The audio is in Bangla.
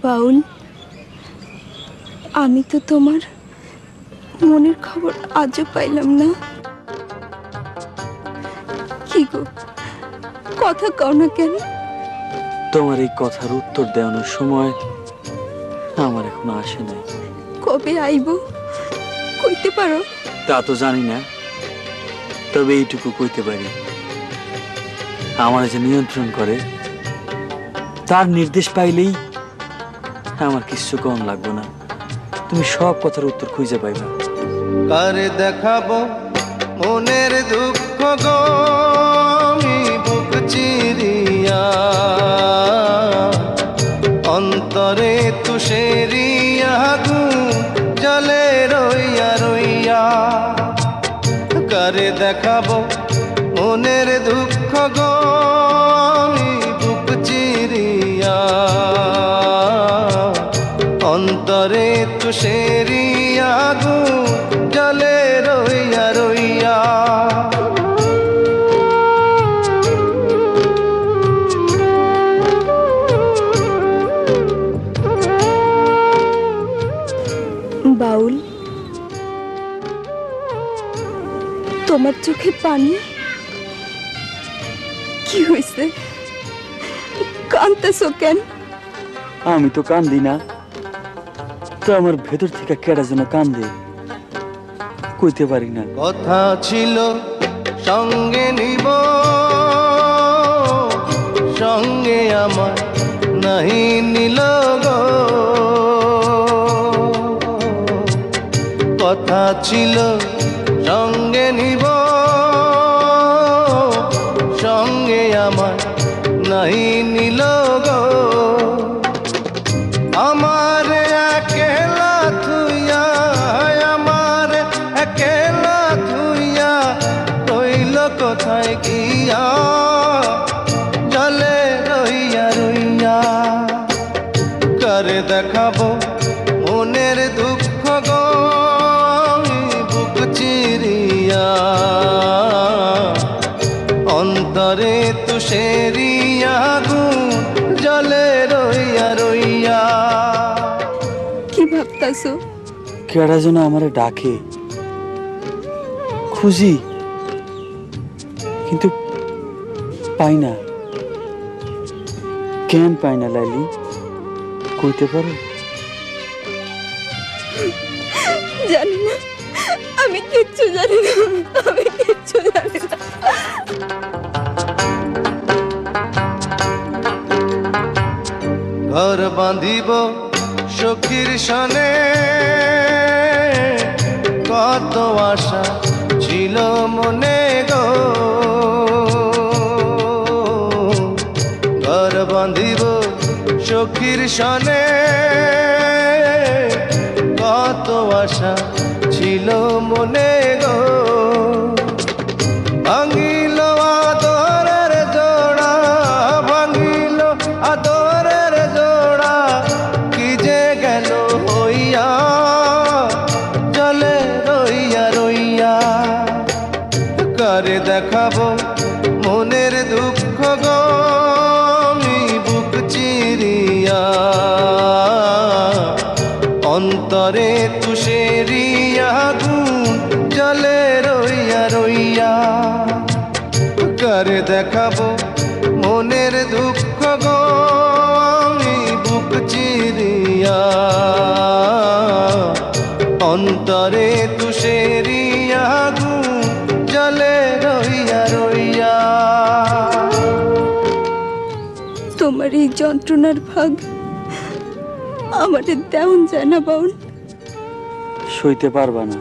বাউল, আমি তো তোমার মনের খবর আজও পাইলাম না। কি গো, কথা কও না কেন? তোমার এই কথার উত্তর দেওয়ানোর সময় আমার এখনো আসে নাই। কবে আইব কইতে পারো? তা তো জানি না, তবে এইটুকু কইতে পারি, আমার যে নিয়ন্ত্রণ করে তার নির্দেশ পাইলেই আমার কিছু কম লাগবে না। তুমি সব কথার উত্তর খুঁজে পাইবা। কারে দেখাবো মনের দুঃখ গো, আমি বুক চিরিয়া, অন্তরে তুষেরিয়া আগুন জলে রইয়া রইয়া। কারে দেখাবো মনের দুঃখ গো, আমি বুক চিরিয়া, অন্তরে তুষেরিয়া আগুন জলে রইয়া রইয়া। বাউল, তোমার চোখে পানি? কি হয়েছে? কাঁদতেছো কেন? আমি তো কান্দি না, তো আমার ভেতর থেকে কেডা যেন কান্দে, কইতে পারি না। কথা ছিল সঙ্গে নিব, সঙ্গে আমার নাহি নিল গো। কথা ছিল সঙ্গে নিব, সঙ্গে আমার নাহি নিল গো। আমার একেলা থুইয়া, আমার একেলা থুইয়া রইল কোথায় গিয়া, জলে রইয়া রইয়া। কারে দেখাবো মনের দুঃখ গো, আমি বুক চিরিয়া, অন্তরে তুষেরিয়া আগুন জলে রইয়া রইয়া। কি ভাবতাছো? কেডা যেন আমারে ডাকে, খুঁজি কিন্তু পাই না। কেন পাই না লাইলি, কইতে পারো? জানি না, আমি কিচ্ছু জানি না, আমি কিচ্ছু জানি না। ঘর বাঁধিব সখীর সনে, কত আশা ছিল মনে গো। ঘর বাঁধিব সখীর সনে, কত আশা ছিল মনে গো। ভাঙিল আদরের জোড়া, ভাঙিল আদরের জোড়া, কি যে গেল হইয়া, জলে রইয়া রইয়া। কারে দেখাবো মনের দুঃখ গো, আমি বুক চিরিয়া, অন্তরে তুষেরিয়া আগুন জলে রইয়া রইয়া। কারে দেখাবো মনের দুঃখ গো, আমি বুক চিরিয়া, অন্তরে তুষেরিয়া আগুন জলে রইয়া রইয়া। তোমার এই যন্ত্রণার ভাগ আমাদের দেওন যায় না বাউল। সইতে পারবা না।